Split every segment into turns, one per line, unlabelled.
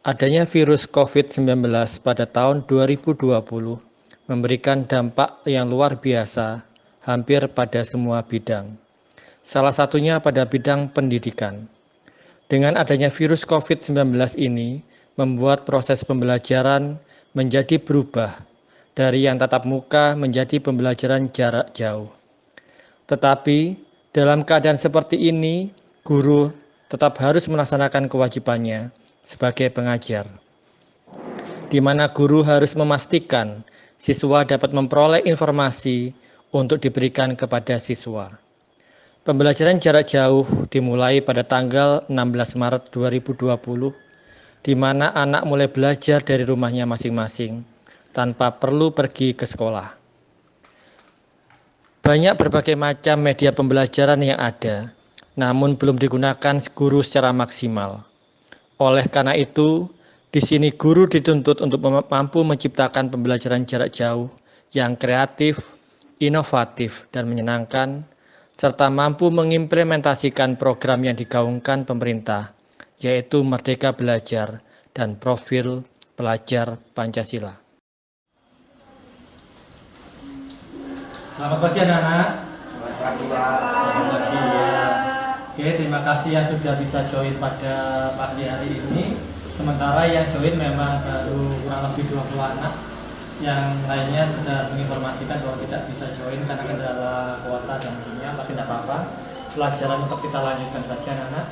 Adanya virus COVID-19 pada tahun 2020 memberikan dampak yang luar biasa hampir pada semua bidang. Salah satunya pada bidang pendidikan. Dengan adanya virus COVID-19 ini membuat proses pembelajaran menjadi berubah dari yang tatap muka menjadi pembelajaran jarak jauh. Tetapi dalam keadaan seperti ini, guru tetap harus melaksanakan kewajibannya sebagai pengajar, di mana guru harus memastikan siswa dapat memperoleh informasi untuk diberikan kepada siswa. Pembelajaran jarak jauh dimulai pada tanggal 16 Maret 2020, di mana anak mulai belajar dari rumahnya masing-masing tanpa perlu pergi ke sekolah. Banyak berbagai macam media pembelajaran yang ada, namun belum digunakan guru secara maksimal. Oleh karena itu, di sini guru dituntut untuk mampu menciptakan pembelajaran jarak jauh yang kreatif, inovatif, dan menyenangkan, serta mampu mengimplementasikan program yang digaungkan pemerintah, yaitu Merdeka Belajar dan Profil Pelajar Pancasila.
Selamat pagi anak-anak. Selamat pagi ya. Oke, terima kasih yang sudah bisa join pada pagi hari ini. Sementara yang join memang baru kurang lebih 20 anak. Yang lainnya sudah menginformasikan bahwa tidak bisa join karena kendala kuota dan sinyal, tapi tidak apa-apa. Pelajaran untuk kita lanjutkan saja anak-anak.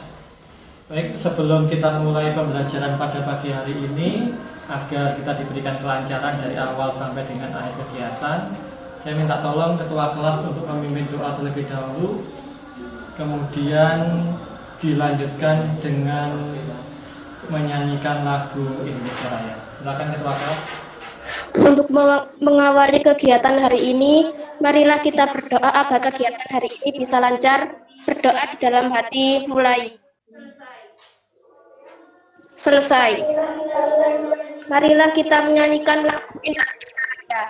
Baik, sebelum kita mulai pembelajaran pada pagi hari ini, agar kita diberikan kelancaran dari awal sampai dengan akhir kegiatan, saya minta tolong ketua kelas untuk memimpin doa terlebih dahulu, kemudian dilanjutkan dengan menyanyikan lagu Indonesia Raya. Silakan ketua kelas.
Untuk mengawali kegiatan hari ini, marilah kita berdoa agar kegiatan hari ini bisa lancar. Berdoa di dalam hati, mulai. Selesai. Marilah kita menyanyikan lagu Indonesia Raya.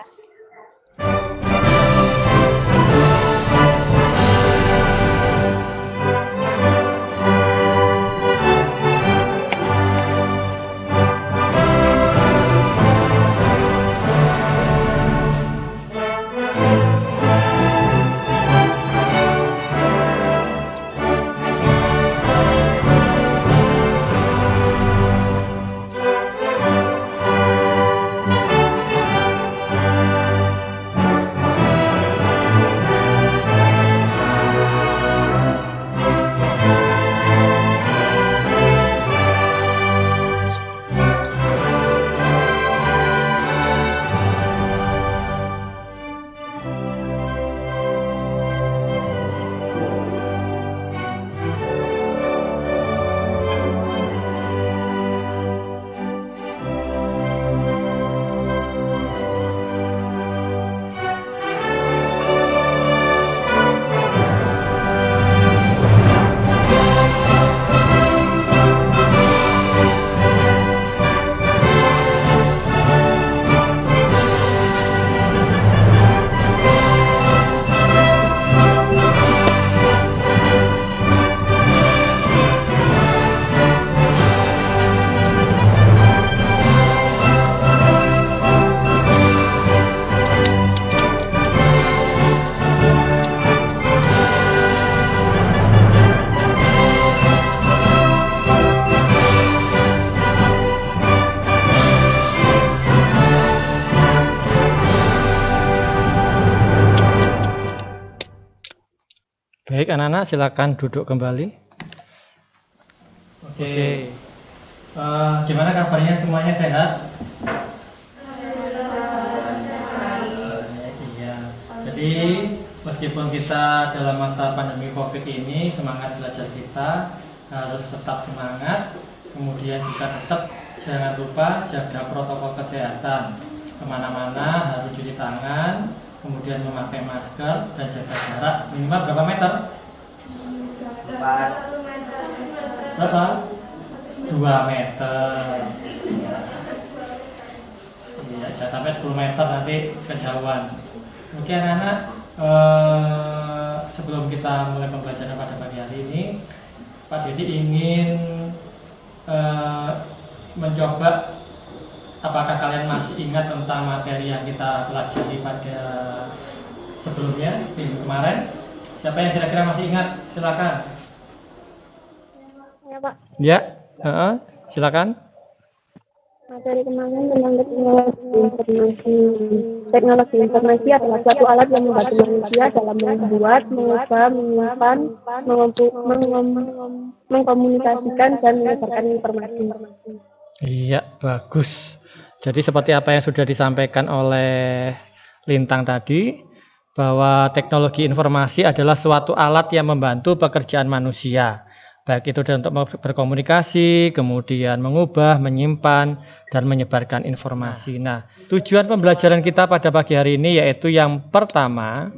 Baik anak-anak, silakan duduk kembali.
Oke. Gimana kabarnya semuanya, sehat? Iya. Jadi meskipun kita dalam masa pandemi COVID ini, semangat belajar kita harus tetap semangat. Kemudian juga tetap jangan lupa jaga protokol kesehatan. Kemana-mana harus cuci tangan, kemudian memakai masker dan jaga jarak minimal berapa meter? Berapa? 2 meter. Iya, jangan sampai 10 meter nanti kejauhan. Oke anak-anak, sebelum kita mulai pembelajaran pada pagi hari ini, Pak Dedi ingin mencoba apakah kalian masih ingat tentang materi yang kita pelajari pada sebelumnya, minggu kemarin. Siapa yang kira-kira masih ingat? Silakan.
Ya, Pak.
Ya, silakan.
Materi kemarin tentang teknologi informasi adalah suatu alat yang membantu manusia dalam membuat, mengubah, menyimpan, mengkomunikasikan dan menyebarkan informasi.
Iya, bagus. Jadi seperti apa yang sudah disampaikan oleh Lintang tadi, bahwa teknologi informasi adalah suatu alat yang membantu pekerjaan manusia. Baik itu untuk berkomunikasi, kemudian mengubah, menyimpan, dan menyebarkan informasi. Nah, tujuan pembelajaran kita pada pagi hari ini yaitu yang pertama,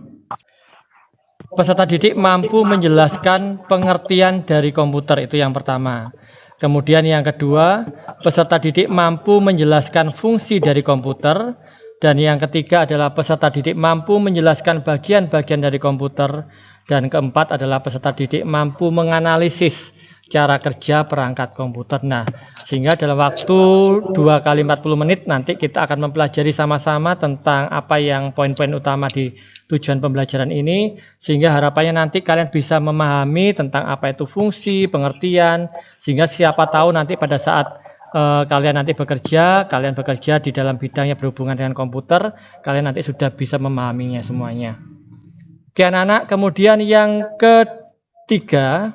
peserta didik mampu menjelaskan pengertian dari komputer, itu yang pertama. Kemudian yang kedua, peserta didik mampu menjelaskan fungsi dari komputer. Dan yang ketiga adalah peserta didik mampu menjelaskan bagian-bagian dari komputer. Dan keempat adalah peserta didik mampu menganalisis cara kerja perangkat komputer. Nah, sehingga dalam waktu 2 kali 40 menit nanti kita akan mempelajari sama-sama tentang apa yang poin-poin utama di tujuan pembelajaran ini, sehingga harapannya nanti kalian bisa memahami tentang apa itu fungsi, pengertian, sehingga siapa tahu nanti pada saat kalian nanti bekerja di dalam bidang yang berhubungan dengan komputer, kalian nanti sudah bisa memahaminya semuanya. Oke anak-anak, kemudian yang ketiga,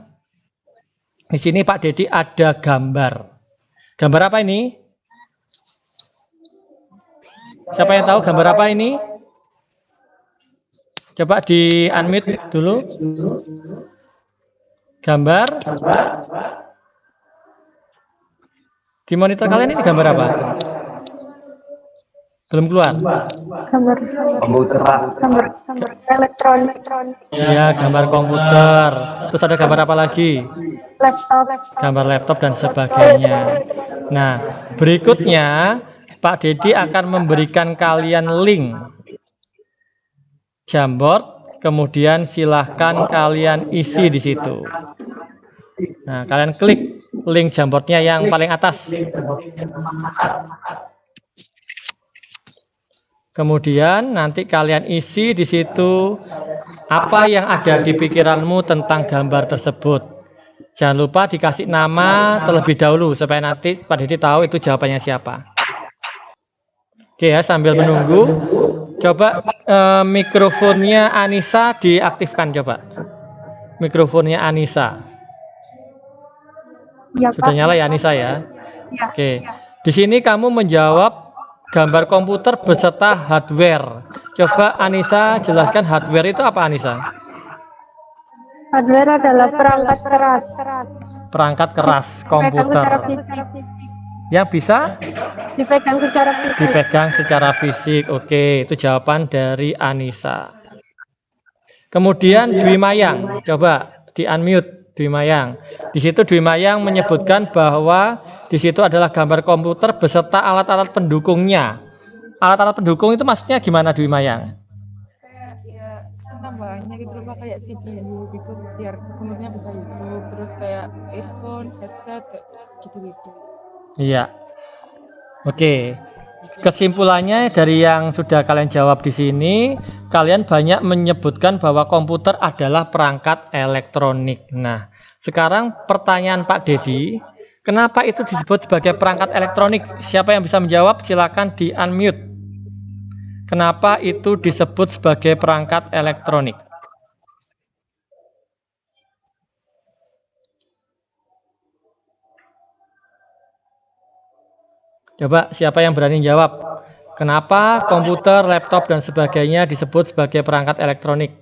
di sini Pak Dedi ada gambar. Gambar apa ini? Siapa yang tahu gambar apa ini? Coba di unmute dulu. Gambar. Di monitor kalian ini gambar apa? Belum keluar?
Gambar komputer. Gambar elektronik.
Ya, gambar komputer. Terus ada gambar apa lagi?
Laptop.
Gambar laptop dan sebagainya. Nah, berikutnya Pak Dedi akan memberikan kalian link Jamboard, kemudian silahkan kalian isi di situ. Nah, kalian klik link Jamboardnya yang paling atas. Kemudian nanti kalian isi di situ apa yang ada di pikiranmu tentang gambar tersebut. Jangan lupa dikasih nama terlebih dahulu supaya nanti Pak Dedi tahu itu jawabannya siapa. Oke ya, sambil menunggu, coba mikrofonnya Anissa diaktifkan coba. Mikrofonnya Anissa.
Ya,
Sudah
Pak.
nyala ya Anissa ya?
Ya.
Oke. Di sini kamu menjawab gambar komputer beserta hardware. Coba Anissa jelaskan hardware itu apa Anissa?
Hardware adalah perangkat keras.
Perangkat keras komputer. Yang bisa
Dipegang secara fisik.
dipegang secara fisik. Oke, itu jawaban dari Anissa. Kemudian Dwi Mayang, coba di unmute Dwi Mayang. Di situ Dwi Mayang menyebutkan bahwa di situ adalah gambar komputer beserta alat-alat pendukungnya. Alat-alat pendukung itu maksudnya gimana Dwi Mayang?
Kayak ya tambahannya gitu Pak, kayak CPU gitu biar komputernya bisa YouTube, terus kayak earphone, headset kayak gitu-gitu.
Iya. Oke. Kesimpulannya dari yang sudah kalian jawab di sini, kalian banyak menyebutkan bahwa komputer adalah perangkat elektronik. Nah, sekarang pertanyaan Pak Dedi, kenapa itu disebut sebagai perangkat elektronik? Siapa yang bisa menjawab? Silakan di unmute. Kenapa itu disebut sebagai perangkat elektronik? Coba siapa yang berani jawab? Kenapa komputer, laptop, dan sebagainya disebut sebagai perangkat elektronik?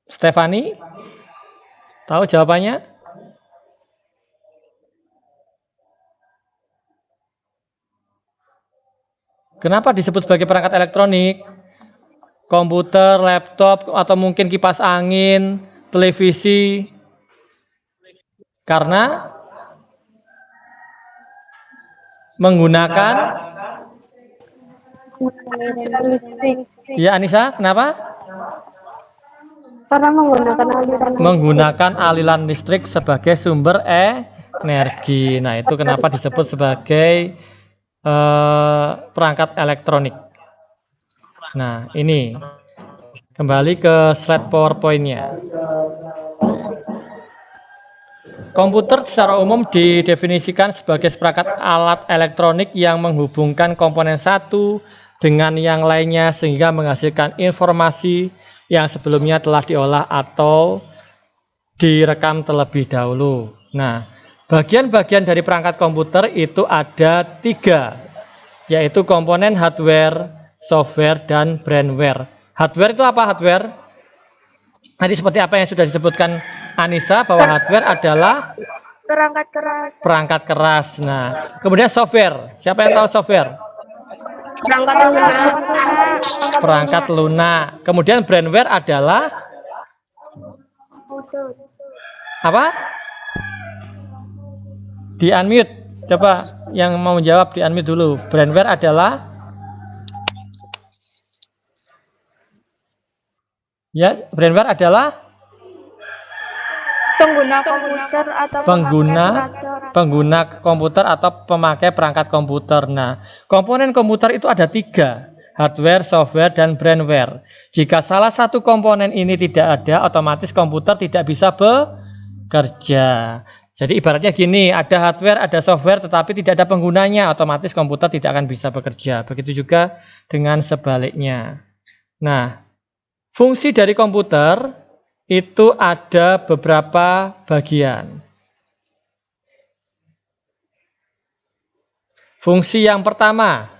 Stefani? Tahu jawabannya? Kenapa disebut sebagai perangkat elektronik? Komputer, laptop, atau mungkin kipas angin, televisi? Karena menggunakan
Listrik.
ya Anissa, kenapa?
Karena menggunakan aliran
Menggunakan aliran listrik sebagai sumber energi. Nah, itu kenapa disebut sebagai perangkat elektronik. Nah, ini kembali ke slide PowerPoint-nya. Komputer secara umum didefinisikan sebagai seperangkat alat elektronik yang menghubungkan komponen satu dengan yang lainnya sehingga menghasilkan informasi yang sebelumnya telah diolah atau direkam terlebih dahulu. Nah, bagian-bagian dari perangkat komputer itu ada 3, yaitu komponen hardware, software, dan brainware. Hardware itu apa hardware? Tadi seperti apa yang sudah disebutkan Anissa, bahwa hardware adalah
perangkat keras.
perangkat keras. Nah, kemudian software. Siapa yang tahu software?
Perangkat lunak.
Perangkat lunak. Kemudian brainware adalah apa? Di unmute. Coba yang mau menjawab di unmute dulu. Brainware adalah brainware adalah
Pengguna komputer atau
pengguna komputer atau pemakai perangkat komputer. Nah, komponen komputer itu ada 3, hardware, software, dan brainware. Jika salah satu komponen ini tidak ada, otomatis komputer tidak bisa bekerja. Jadi ibaratnya gini, ada hardware, ada software, tetapi tidak ada penggunanya, otomatis komputer tidak akan bisa bekerja. Begitu juga dengan sebaliknya. Nah, fungsi dari komputer itu ada beberapa bagian. Fungsi yang pertama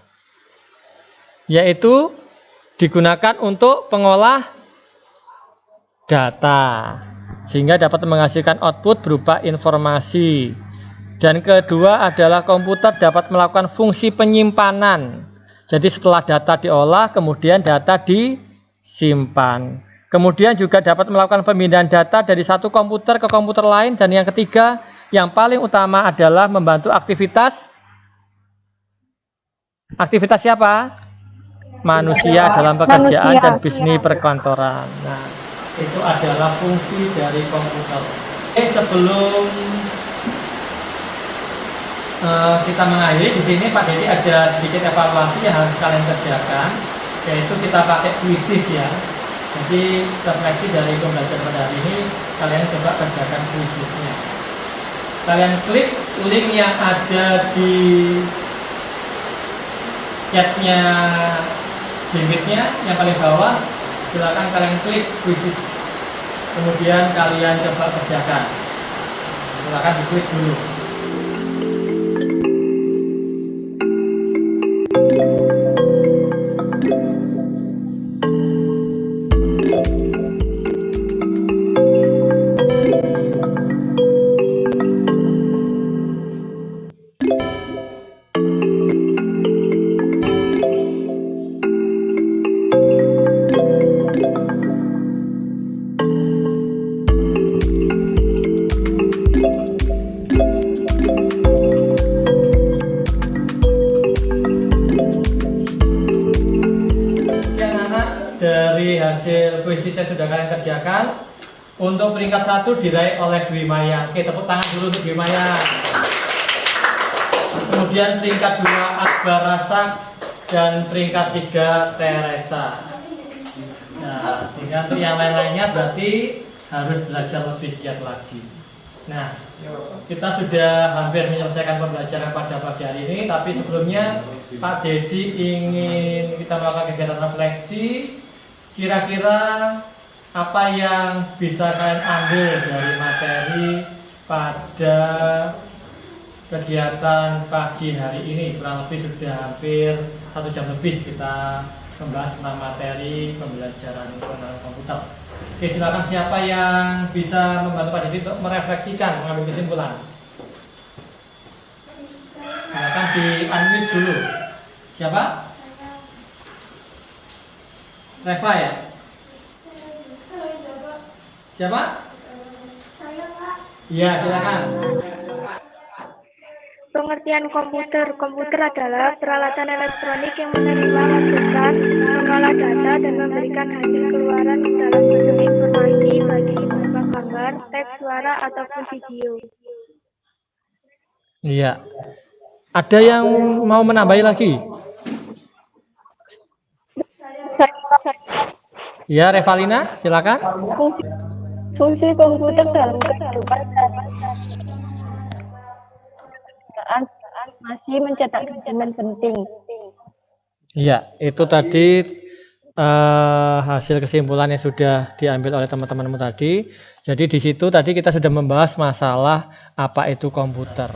yaitu digunakan untuk pengolah data sehingga dapat menghasilkan output berupa informasi. Dan kedua adalah komputer dapat melakukan fungsi penyimpanan. Jadi setelah data diolah, kemudian data disimpan. Kemudian juga dapat melakukan pemindahan data dari satu komputer ke komputer lain. Dan yang ketiga, yang paling utama adalah membantu aktivitas siapa? Manusia dalam pekerjaan dan bisnis perkantoran. Nah, itu adalah fungsi dari komputer. Sebelum kita mengakhiri, di sini Pak Dedi ada sedikit evaluasi yang harus kalian kerjakan, yaitu kita pakai quizzes ya. Jadi refleksi dari pembelajaran pada hari ini, kalian coba kerjakan quizzesnya. Kalian klik link yang ada di chatnya, linknya yang paling bawah. Silakan kalian klik quizzes, kemudian kalian coba kerjakan. Silakan diklik dulu. Dari hasil kuisis yang sudah kalian kerjakan, untuk peringkat 1 diraih oleh Dwi Maya. Oke, tepuk tangan dulu untuk Dwi Maya. Kemudian peringkat 2 Akbar Rasak dan peringkat 3 Teresa. Nah, sehingga untuk yang lain-lainnya berarti harus belajar lebih giat lagi. Nah, kita sudah hampir menyelesaikan pembelajaran pada pagi hari ini, tapi sebelumnya Pak Dedi ingin kita melakukan kegiatan refleksi. Kira-kira apa yang bisa kalian ambil dari materi pada kegiatan pagi hari ini? Kurang lebih sudah hampir 1 jam lebih kita membahas tentang materi pembelajaran pengenalan komputer. Oke, silakan siapa yang bisa membantu Pak Dedi untuk merefleksikan, mengambil kesimpulan. Silakan di unmute dulu. Siapa? Reva ya? Siapa? Iya, silakan.
Pengertian komputer. Komputer adalah peralatan elektronik yang menerima masukan, mengolah data, dan memberikan hasil keluaran dalam bentuk informasi. animasi bagi berupa gambar, teks, suara, ataupun video.
Iya. Ada yang mau menambahi lagi? Ya, Revalina, silakan.
Fungsi komputer dalam kehidupan masih mencetak dokumen penting.
Iya, itu tadi hasil kesimpulan yang sudah diambil oleh teman-temanmu tadi. Jadi di situ tadi kita sudah membahas masalah apa itu komputer.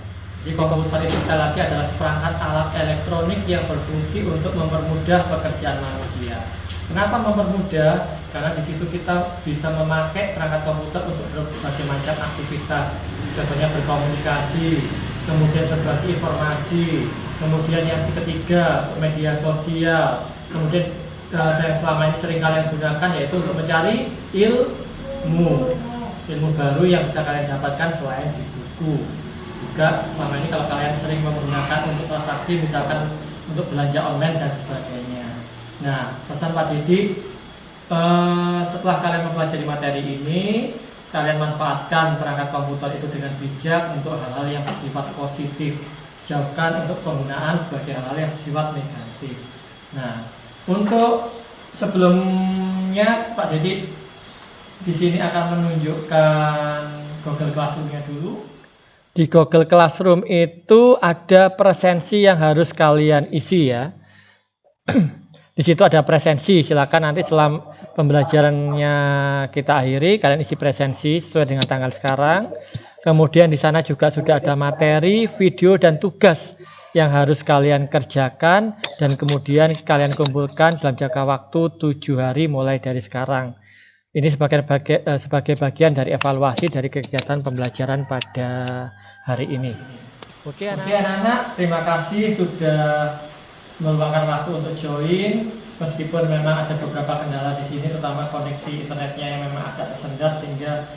Di komputer itu sekali lagi adalah seperangkat alat elektronik yang berfungsi untuk mempermudah pekerjaan manusia. Kenapa mempermudah? Karena di situ kita bisa memakai perangkat komputer untuk berbagai macam aktivitas. Contohnya berkomunikasi, kemudian berbagi informasi, kemudian yang ketiga media sosial, kemudian yang selama ini sering kalian gunakan yaitu untuk mencari ilmu baru yang bisa kalian dapatkan selain di buku. Juga selama ini kalau kalian sering menggunakan untuk transaksi misalkan untuk belanja online dan sebagainya. Nah, pesan Pak Didi, setelah kalian mempelajari materi ini, kalian manfaatkan perangkat komputer itu dengan bijak untuk hal-hal yang bersifat positif. Jauhkan untuk penggunaan sebagai hal-hal yang bersifat negatif. Nah, untuk sebelumnya Pak Didi di sini akan menunjukkan Google Classroom-nya dulu.
Di Google Classroom itu ada presensi yang harus kalian isi ya. Di situ ada presensi, silakan nanti setelah pembelajarannya kita akhiri, kalian isi presensi sesuai dengan tanggal sekarang. Kemudian di sana juga sudah ada materi, video, dan tugas yang harus kalian kerjakan dan kemudian kalian kumpulkan dalam jangka waktu 7 hari mulai dari sekarang. Ini sebagai bagian dari evaluasi dari kegiatan pembelajaran pada hari ini.
Oke anak-anak, terima kasih sudah meluangkan waktu untuk join. Meskipun memang ada beberapa kendala di sini, terutama koneksi internetnya yang memang agak tersendat sehingga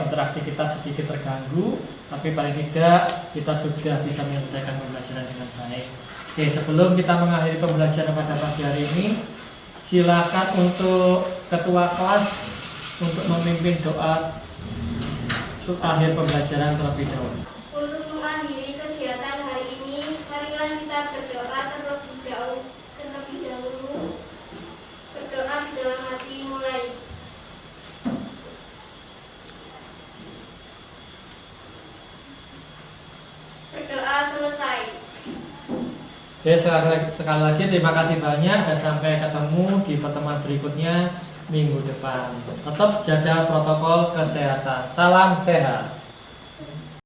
interaksi kita sedikit terganggu, tapi paling tidak kita sudah bisa menyelesaikan pembelajaran dengan baik. Oke, sebelum kita mengakhiri pembelajaran pada pagi hari ini, silakan untuk ketua kelas untuk memimpin doa untuk akhir pembelajaran terlebih dahulu.
Untuk mengakhiri kegiatan hari ini, marilah kita berdoa terlebih dahulu. Berdoa di dalam hati mulai. Berdoa selesai.
Oke, sekali lagi terima kasih banyak dan sampai ketemu di pertemuan berikutnya minggu depan. Tetap jaga protokol kesehatan. Salam sehat.